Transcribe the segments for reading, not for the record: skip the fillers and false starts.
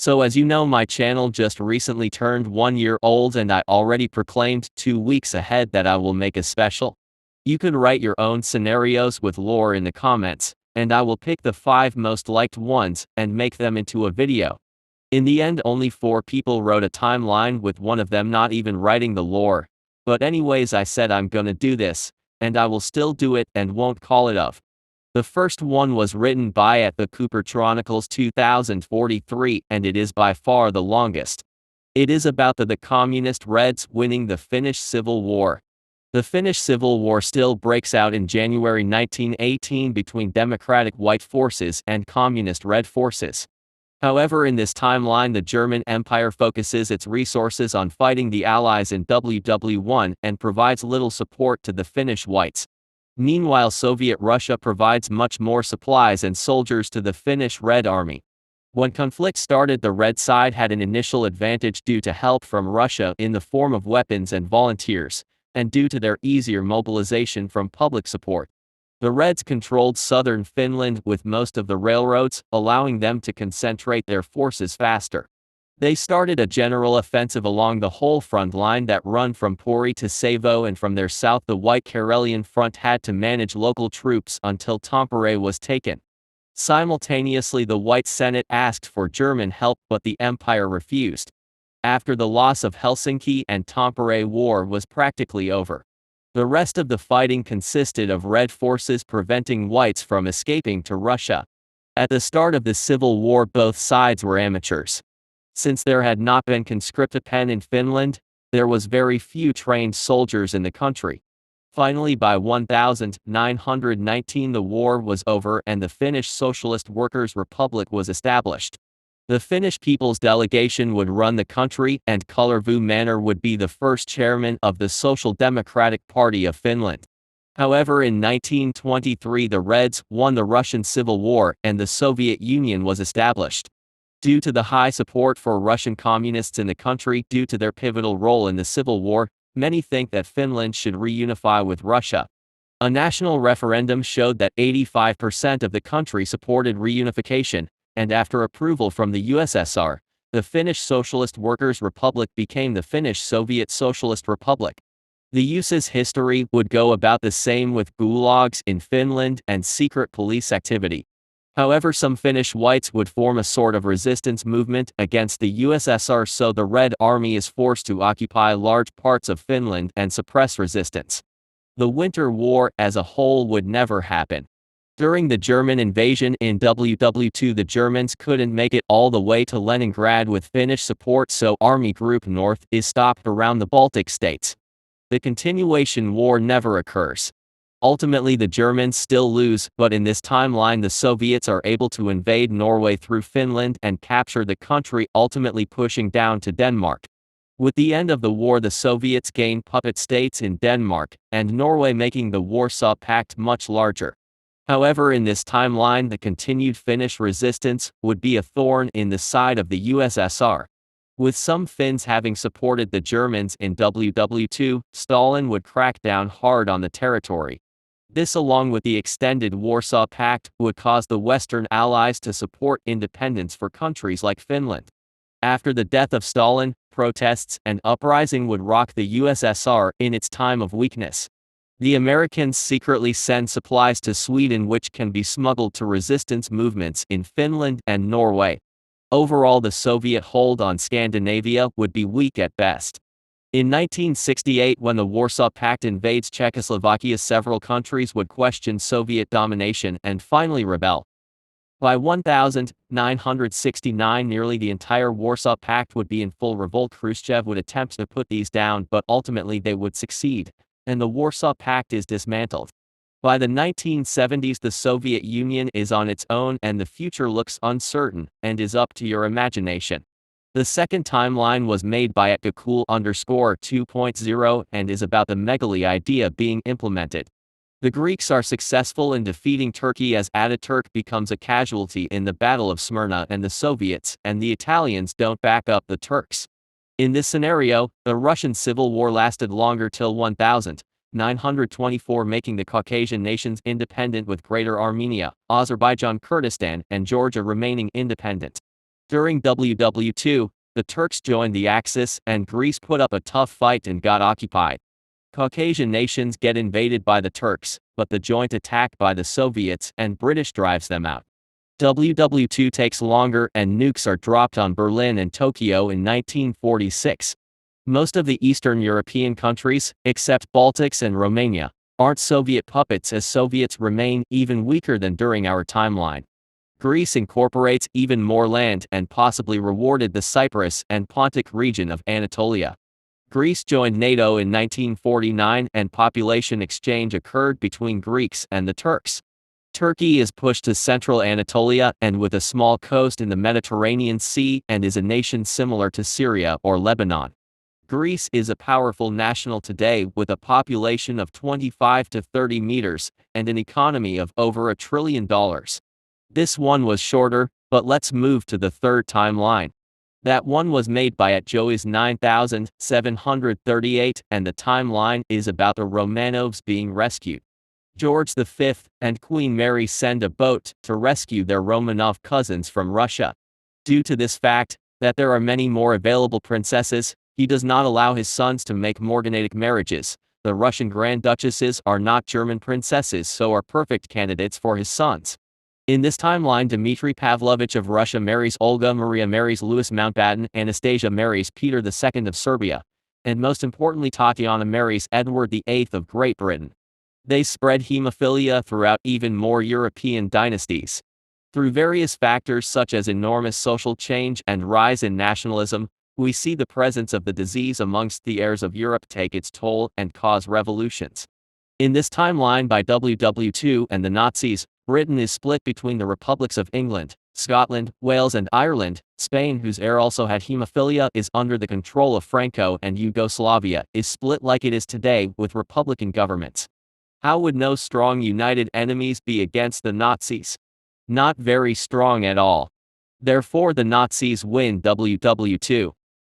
So as you know, my channel just recently turned 1 year old and I already proclaimed 2 weeks ahead that I will make a special. You could write your own scenarios with lore in the comments, and I will pick the 5 most liked ones and make them into a video. In the end, only 4 people wrote a timeline, with one of them not even writing the lore. But anyways, I said I'm gonna do this, and I will still do it and won't call it off. The first one was written by at the Cooper Chronicles 2043, and it is by far the longest. It is about the communist Reds winning the Finnish Civil War. The Finnish Civil War still breaks out in January 1918 between democratic white forces and communist red forces. However, in this timeline, the German Empire focuses its resources on fighting the Allies in WW1 and provides little support to the Finnish whites. Meanwhile, Soviet Russia provides much more supplies and soldiers to the Finnish Red Army. When conflict started, the Red side had an initial advantage due to help from Russia in the form of weapons and volunteers, and due to their easier mobilization from public support. The Reds controlled southern Finland with most of the railroads, allowing them to concentrate their forces faster. They started a general offensive along the whole front line that run from Pori to Savo, and from their south the White Karelian Front had to manage local troops until Tampere was taken. Simultaneously, the White Senate asked for German help, but the Empire refused. After the loss of Helsinki and Tampere, war was practically over. The rest of the fighting consisted of Red forces preventing Whites from escaping to Russia. At the start of the Civil War, both sides were amateurs. Since there had not been conscripted pen in Finland, there was very few trained soldiers in the country. Finally, by 1919 the war was over and the Finnish Socialist Workers' Republic was established. The Finnish People's Delegation would run the country, and Kullervo Manner would be the first chairman of the Social Democratic Party of Finland. However, in 1923 the Reds won the Russian Civil War and the Soviet Union was established. Due to the high support for Russian communists in the country due to their pivotal role in the Civil War, many think that Finland should reunify with Russia. A national referendum showed that 85% of the country supported reunification, and after approval from the USSR, the Finnish Socialist Workers' Republic became the Finnish Soviet Socialist Republic. The US's history would go about the same, with gulags in Finland and secret police activity. However, some Finnish whites would form a sort of resistance movement against the USSR, so the Red Army is forced to occupy large parts of Finland and suppress resistance. The Winter War as a whole would never happen. During the German invasion in WW2, the Germans couldn't make it all the way to Leningrad with Finnish support, so Army Group North is stopped around the Baltic states. The continuation war never occurs. Ultimately, the Germans still lose, but in this timeline the Soviets are able to invade Norway through Finland and capture the country, ultimately pushing down to Denmark. With the end of the war, the Soviets gained puppet states in Denmark and Norway, making the Warsaw Pact much larger. However, in this timeline the continued Finnish resistance would be a thorn in the side of the USSR. With some Finns having supported the Germans in WW2, Stalin would crack down hard on the territory. This, along with the extended Warsaw Pact, would cause the Western Allies to support independence for countries like Finland. After the death of Stalin, protests and uprising would rock the USSR in its time of weakness. The Americans secretly send supplies to Sweden, which can be smuggled to resistance movements in Finland and Norway. Overall, the Soviet hold on Scandinavia would be weak at best. In 1968, when the Warsaw Pact invades Czechoslovakia, several countries would question Soviet domination and finally rebel. By 1969, nearly the entire Warsaw Pact would be in full revolt. Khrushchev would attempt to put these down, but ultimately they would succeed, and the Warsaw Pact is dismantled. By the 1970s, the Soviet Union is on its own and the future looks uncertain and is up to your imagination. The second timeline was made by @Gakul_2.0 and is about the Megali idea being implemented. The Greeks are successful in defeating Turkey as Ataturk becomes a casualty in the Battle of Smyrna, and the Soviets and the Italians don't back up the Turks. In this scenario, the Russian Civil War lasted longer till 1924, making the Caucasian nations independent, with Greater Armenia, Azerbaijan, Kurdistan, and Georgia remaining independent. During WW2, the Turks joined the Axis and Greece put up a tough fight and got occupied. Caucasian nations get invaded by the Turks, but the joint attack by the Soviets and British drives them out. WW2 takes longer and nukes are dropped on Berlin and Tokyo in 1946. Most of the Eastern European countries, except Baltics and Romania, aren't Soviet puppets as Soviets remain even weaker than during our timeline. Greece incorporates even more land and possibly rewarded the Cyprus and Pontic region of Anatolia. Greece joined NATO in 1949 and population exchange occurred between Greeks and the Turks. Turkey is pushed to central Anatolia and with a small coast in the Mediterranean Sea and is a nation similar to Syria or Lebanon. Greece is a powerful national today with a population of 25 to 30 meters and an economy of over $1 trillion. This one was shorter, but let's move to the third timeline. That one was made by at Joey's 9738 and the timeline is about the Romanovs being rescued. George V and Queen Mary send a boat to rescue their Romanov cousins from Russia. Due to this fact, that there are many more available princesses, he does not allow his sons to make morganatic marriages. The Russian Grand Duchesses are not German princesses so are perfect candidates for his sons. In this timeline, Dmitry Pavlovich of Russia marries Olga, Maria marries Louis Mountbatten, Anastasia marries Peter II of Serbia, and most importantly Tatiana marries Edward VIII of Great Britain. They spread hemophilia throughout even more European dynasties. Through various factors such as enormous social change and rise in nationalism, we see the presence of the disease amongst the heirs of Europe take its toll and cause revolutions. In this timeline by WW2 and the Nazis, Britain is split between the republics of England, Scotland, Wales and Ireland. Spain, whose heir also had hemophilia, is under the control of Franco, and Yugoslavia is split like it is today with republican governments. How would no strong united enemies be against the Nazis? Not very strong at all. Therefore the Nazis win WW2.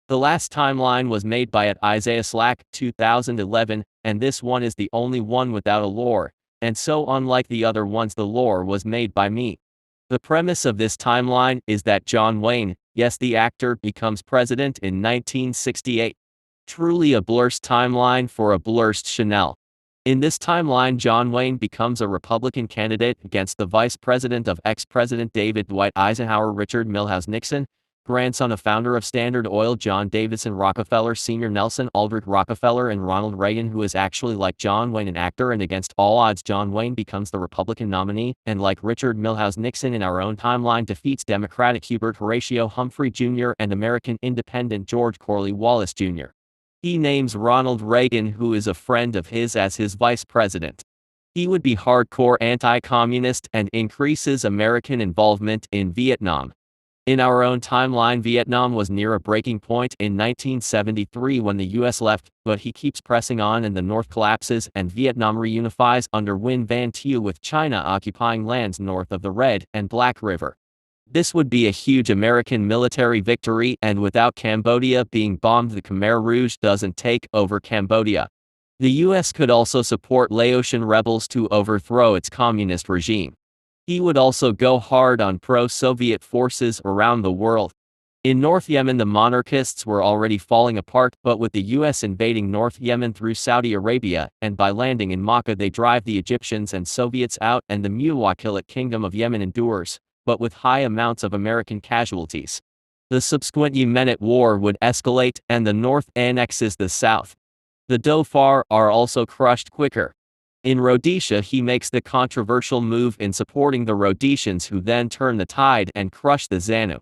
The last timeline was made by Isaiah Slack, 2011, and this one is the only one without a lore, and so unlike the other ones the lore was made by me. The premise of this timeline is that John Wayne, yes the actor, becomes president in 1968. Truly a blurst timeline for a blurst Chanel. In this timeline John Wayne becomes a Republican candidate against the vice president of ex-president David Dwight Eisenhower, Richard Milhous Nixon, grandson of founder of Standard Oil John Davidson Rockefeller Sr. Nelson Aldrich Rockefeller and Ronald Reagan, who is actually like John Wayne an actor, and against all odds John Wayne becomes the Republican nominee, and like Richard Milhous Nixon in our own timeline defeats Democratic Hubert Horatio Humphrey Jr. and American independent George Cornwallis Jr. He names Ronald Reagan, who is a friend of his, as his vice president. He would be hardcore anti-communist and increases American involvement in Vietnam. In our own timeline Vietnam was near a breaking point in 1973 when the US left, but he keeps pressing on and the North collapses and Vietnam reunifies under Nguyen Van Thieu, with China occupying lands north of the Red and Black River. This would be a huge American military victory, and without Cambodia being bombed the Khmer Rouge doesn't take over Cambodia. The US could also support Laotian rebels to overthrow its communist regime. He would also go hard on pro-Soviet forces around the world. In North Yemen the monarchists were already falling apart, but with the US invading North Yemen through Saudi Arabia, and by landing in Makkah they drive the Egyptians and Soviets out, and the Muwakkilat Kingdom of Yemen endures, but with high amounts of American casualties. The subsequent Yemenite War would escalate, and the North annexes the South. The Dhofar are also crushed quicker. In Rhodesia he makes the controversial move in supporting the Rhodesians, who then turn the tide and crush the ZANU.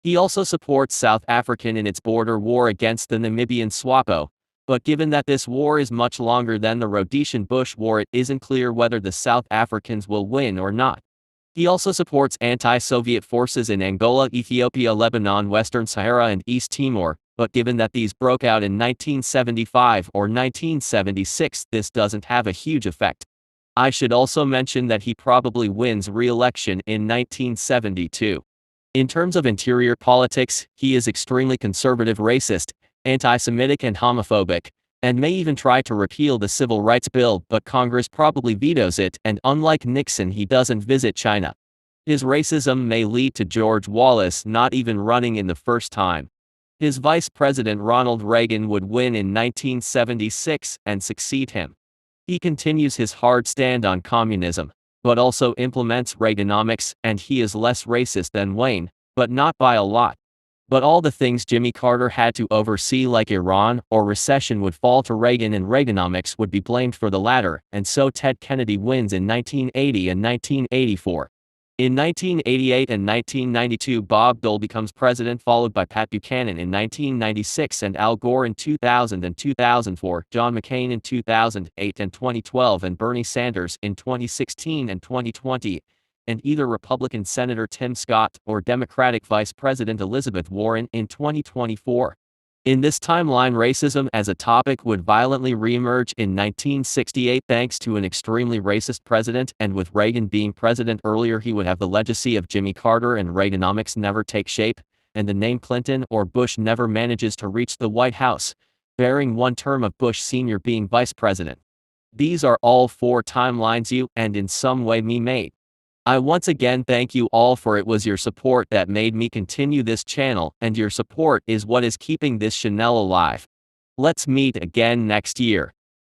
He also supports South African in its border war against the Namibian SWAPO, but given that this war is much longer than the Rhodesian Bush War, it isn't clear whether the South Africans will win or not. He also supports anti-Soviet forces in Angola, Ethiopia, Lebanon, Western Sahara and East Timor, but given that these broke out in 1975 or 1976, this doesn't have a huge effect. I should also mention that he probably wins re-election in 1972. In terms of interior politics, he is extremely conservative, racist, anti-Semitic and homophobic, and may even try to repeal the Civil Rights Bill, but Congress probably vetoes it, and unlike Nixon he doesn't visit China. His racism may lead to George Wallace not even running in the first time. His vice president Ronald Reagan would win in 1976 and succeed him. He continues his hard stand on communism, but also implements Reaganomics, and he is less racist than Wayne, but not by a lot. But all the things Jimmy Carter had to oversee, like Iran or recession, would fall to Reagan, and Reaganomics would be blamed for the latter, and so Ted Kennedy wins in 1980 and 1984. In 1988 and 1992, Bob Dole becomes president, followed by Pat Buchanan in 1996 and Al Gore in 2000 and 2004, John McCain in 2008 and 2012, and Bernie Sanders in 2016 and 2020. And either Republican Senator Tim Scott or Democratic Vice President Elizabeth Warren in 2024. In this timeline, racism as a topic would violently reemerge in 1968 thanks to an extremely racist president, and with Reagan being president earlier, he would have the legacy of Jimmy Carter, and Reaganomics never take shape, and the name Clinton or Bush never manages to reach the White House, bearing one term of Bush Sr. being vice president. These are all four timelines you, and in some way me, made. I once again thank you all, for it was your support that made me continue this channel, and your support is what is keeping this channel alive. Let's meet again next year.